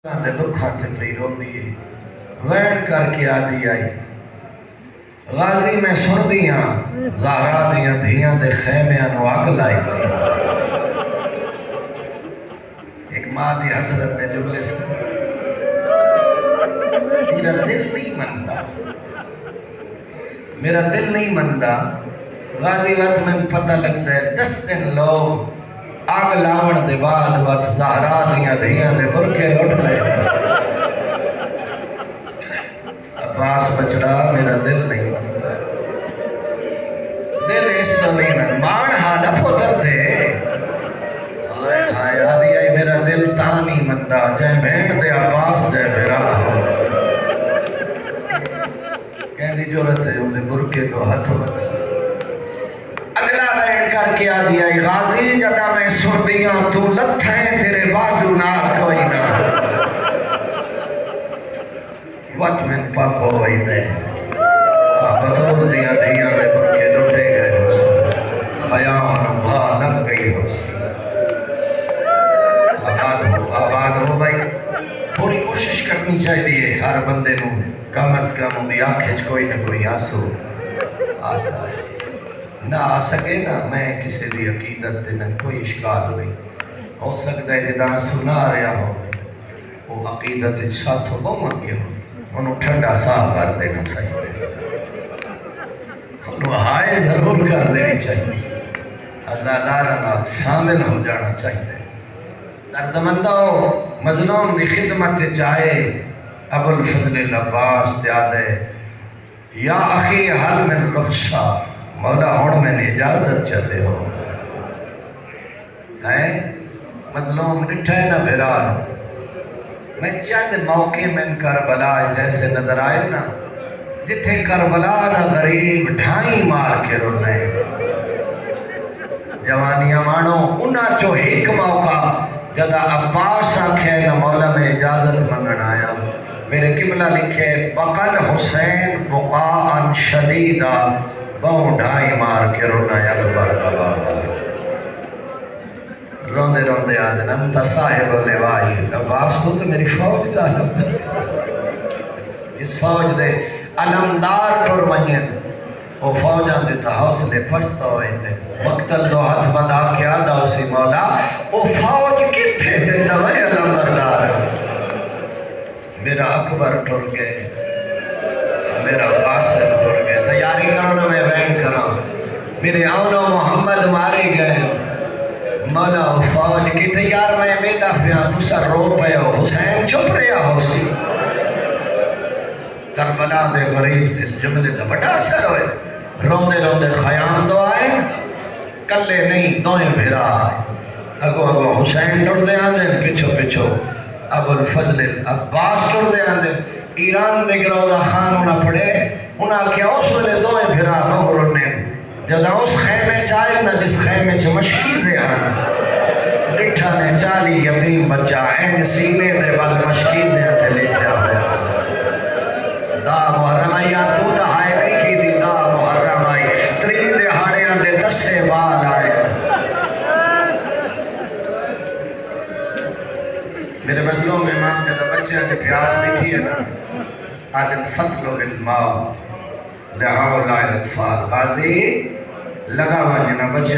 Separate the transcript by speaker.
Speaker 1: دے دکھاں تے پئی روندی ہے وین کر کے آدھی آئی غازی میں سن دیاں زہرا دیاں دھیاں دے خیمیاں نو اگ لائی دی ایک ماں دی حسرت دے جملے سے میرا دل نہیں مندا غازی وقت میں پتہ لگتا ہے 10 دن لوگ آگ لاون دے بعد وقت زہرا دیاں دھیاں دے برکے لٹ لے عباس بچڑا میرا دل نہیں مندا دل اس تو نہیں مندا مان ہاڈا پتر دے ہائے ہائے آدھی آئی میرا دل تا نہیں مندا جائے بہن دے عباس جائے بھرا کہندی جورت ہے ان دے برکے کو ہاتھ بتا اگلا بہن کر کے آدھی آئی غازی جدا میں سردیاں تو لتھیں تیرے بازو نال کوئی نہ وقت میں پاکو ہوئی دے بدود دیاں دیاں دے برکے لٹے گئے ہو سی خیام بھا لگ گئی ہو سی آباد ہو بھائی پوری کوشش کرنی چاہیے ہر بندے نو کم از کم بھی آنکھیں کوئی نہ کوئی آنسو آ جائے نہ آ سکے نا میں کسی دی عقیدت تے میں کوئی اشکال نہیں ہو سکتا ہے جدا سنا رہا ہو وہ عقیدت ساتھ ہو بہت گیا ہو انہوں ٹھنڈا صاف کر دینا چاہیے انہوں ہائے ضرور کر دینی چاہیے عزادارنا شامل ہو جانا چاہیے دردمندہ مظلوم دی خدمت جائے ابو الفضل العباس دیادے یا اخی حل من رخشا مولا ہون میں نے اجازت چلے ہو مظلوم نٹھے نہ بھران میں چند موقع میں کربلا جیسے نظر آئے نا جتھے کربلا دا غریب ڈھائی مار کے رونے جوانیاں مانو انہاں چو ایک موقع جدا عباس آکھے نہ مولا میں اجازت منگن آیا میرے قبلہ لکھے بقل حسین بقاءً شدیدہ بہوں ڈھائی مار کے رونا اکبر عباب روندے روندے آدھن انت صاحب اللوائی عباس تو میری فوج دا علم جس فوج دے علمدار ٹر ونین وہ فوجاں دے تا حوصلے پست ہوئے تھے مقتل دو ہاتھ بدا کے آدھا اسی مولا وہ فوج کتھے تھے دوائے علمدار میرا اکبر ٹر گئے میرا قاسم ٹر گئے تیاری کرو نا میں بین کراں میرے آنو محمد مارے گئے مولا فوج کی تیار میں بیٹا پیا تسا رو پہ ہو حسین چھپ رہا ہو سی کربلا دے غریب تیس جملے دا بڑا اثر ہوئے روندے روندے خیام دو آئے کلے نہیں دوئیں بھیرا آئے اگو اگو حسین ٹر دے آن دیں پچھو پچھو ابو الفضل عباس ٹر دے آن دیں ایران دے گروزہ خان ہونا پڑے انہاں کیا اس ویلے دوئیں بھیرا نہ رونے جدا اس خیمے چاہے نا جس خیمے چھ مشکیزے آنا لٹھا نے چالی یتیم بچہ این سینے دے بل مشکیزے آتے لٹھا ہویا دا محرم آئی یار تو تا ہائے نہیں کی دی دا محرم آئی ترین دے ہاڑے آدھے 10 سے بال آئے میرے مظلوم امام جدا بچے آدھے پیاس لکھی ہے نا آدھے فتل بالماء لہاؤ لائل اطفال غازی لگا وانجنا بچے